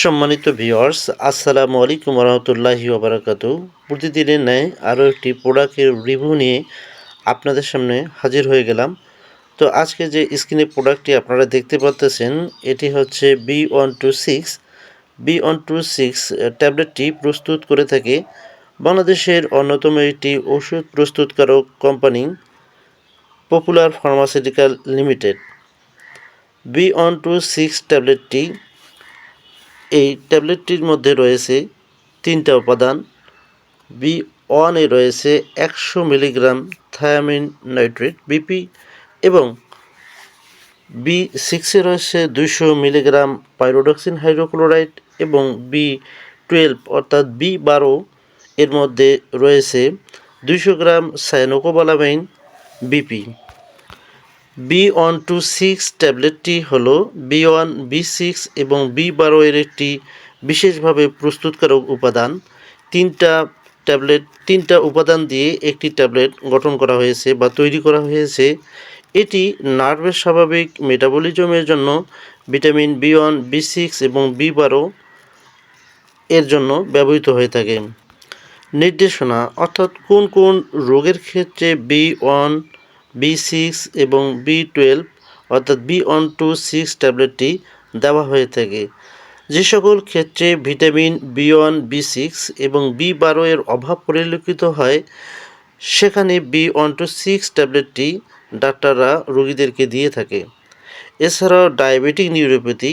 সম্মানিত ভিউয়ার্স, আসসালামু আলাইকুম রহমতুল্লাহি ওবরাকাতু। প্রতিদিনের ন্যায় আরও একটি প্রোডাক্টের রিভিউ নিয়ে আপনাদের সামনে হাজির হয়ে গেলাম। তো আজকে যে স্ক্রিনে প্রোডাক্টটি আপনারা দেখতে পাচ্ছেন, এটি হচ্ছে B126 ট্যাবলেটটি প্রস্তুত করে থাকে বাংলাদেশের অন্যতম একটি ওষুধ প্রস্তুতকারক company popular pharmaceutical limited. B126 ট্যাবলেটটি এই ট্যাবলেটটির মধ্যে রয়েছে 3টা উপাদান। B1 রয়েছে 100 মিলিগ্রাম থায়ামিন নাইট্রেট বিপি এবং B6 রয়েছে 200 মিলিগ্রাম পাইরোডক্সিন হাইড্রোক্লোরাইড এবং B12 অর্থাৎ B12 এর মধ্যে রয়েছে 200 গ্রাম সায়ানোকোবালামাইন বিপি। B126 ট্যাবলেটটি হল B1, B6 এবং B12 এর একটি বিশেষভাবে প্রস্তুতকারক উপাদান। তিনটা উপাদান দিয়ে একটি ট্যাবলেট গঠন করা হয়েছে বা তৈরি করা হয়েছে। এটি নার্ভের স্বাভাবিক মেটাবলিজমের জন্য ভিটামিন B1, B6 এবং B12 এর জন্য ব্যবহৃত হয়ে থাকে। নির্দেশনা অর্থাৎ কোন কোন রোগের ক্ষেত্রে B1, B6 এবং B12 অর্থাৎ B126 ট্যাবলেটটি দেওয়া হয়ে থাকে। যে সকল ক্ষেত্রে ভিটামিন B1, B6 এবং B12 এর অভাব পরিলক্ষিত হয় সেখানে B126 ট্যাবলেটটি ডাক্তাররা রোগীদেরকে দিয়ে থাকে। এছাড়াও ডায়াবেটিক নিউরোপ্যাথি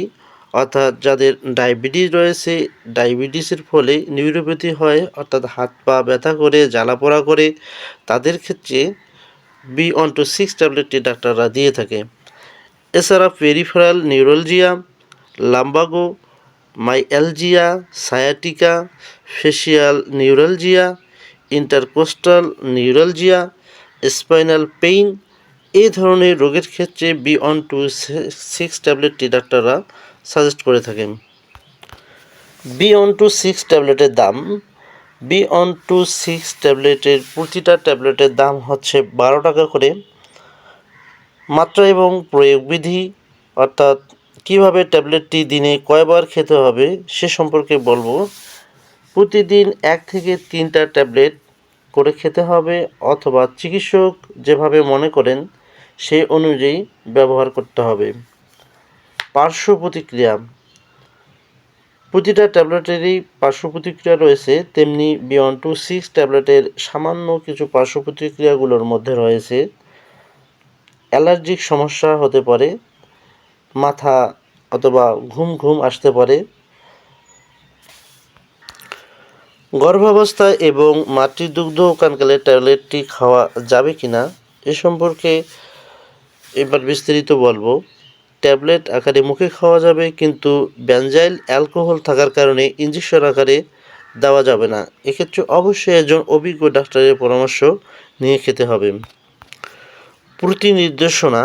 অর্থাৎ যাদের ডায়াবেটিস রয়েছে, ডায়াবেটিসের ফলে নিউরোপ্যাথি হয় অর্থাৎ হাত পা ব্যথা করে জ্বালাপোড়া করে, তাদের ক্ষেত্রে B126 ট্যাবলেটটি ডাক্তাররা দিয়ে থাকে। এছাড়া peripheral neuralgia, lumbago, myalgia, sciatica, facial neuralgia, intercostal neuralgia, spinal pain এই ধরনের রোগের ক্ষেত্রে B126 ট্যাবলেটটি ডাক্তাররা সাজেস্ট করে থাকেন। B126 ট্যাবলেটের দাম B126 ট্যাবলেটের প্রতিটা ট্যাবলেটের দাম হচ্ছে 12 টাকা করে। মাত্রা এবং প্রয়োগবিধি অর্থাৎ কিভাবে ট্যাবলেটটি দিনে কয়বার খেতে হবে সে সম্পর্কে বলবো। প্রতিদিন 1 থেকে 3টা ট্যাবলেট করে খেতে হবে অথবা চিকিৎসক যেভাবে মনে করেন সেই অনুযায়ী ব্যবহার করতে হবে। পার্শ্ব প্রতিক্রিয়া প্রতিটা ট্যাবলেটেরই পার্শ্ব প্রতিক্রিয়া রয়েছে, তেমনি B126 ট্যাবলেটের সামান্য কিছু পার্শ্ব প্রতিক্রিয়াগুলোর মধ্যে রয়েছে অ্যালার্জিক সমস্যা হতে পারে, মাথা অথবা ঘুম আসতে পারে। গর্ভাবস্থায় এবং মাতৃদুগ্ধকালে ট্যাবলেটটি খাওয়া যাবে কিনা এ সম্পর্কে এবার বিস্তারিত বলবো। ট্যাবলেট আকারে মুখে খাওয়া যাবে, কিন্তু বেনজাইল অ্যালকোহল থাকার কারণে ইনজেকশন আকারে দেওয়া যাবে না। এক্ষেত্রে অবশ্যই একজন অভিজ্ঞ ডাক্তারের পরামর্শ নিয়ে খেতে হবে। প্রতি নির্দেশনা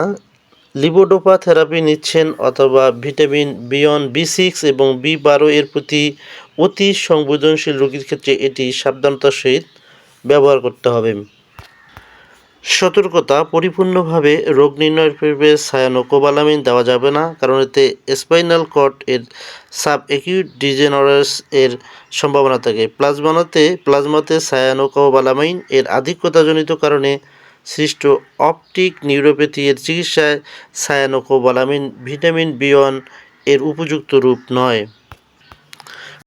লিভোডোপা থেরাপি নিচ্ছেন অথবা ভিটামিন B1, B6 এবং B12 এর প্রতি অতি সংবেদনশীল রোগীর ক্ষেত্রে এটি সাবধানতার সহিত ব্যবহার করতে হবে। সতর্কতা পরিপূর্ণভাবে রোগ নির্ণয়ের পূর্বে সায়ানোকোবালামিন দেওয়া যাবে না, কারণ এতে স্পাইনাল কর্ড এর সাব অ্যাকিউট ডিজেনারেস এর সম্ভাবনা থাকে। প্লাজমাতে সায়ানোকোবালামিন এর আধিক্যতাজনিত কারণে সৃষ্ট অপটিক নিউরোপ্যাথি এর চিকিৎসায় সায়ানোকোবালামিন ভিটামিন B1 এর উপযুক্ত রূপ নয়।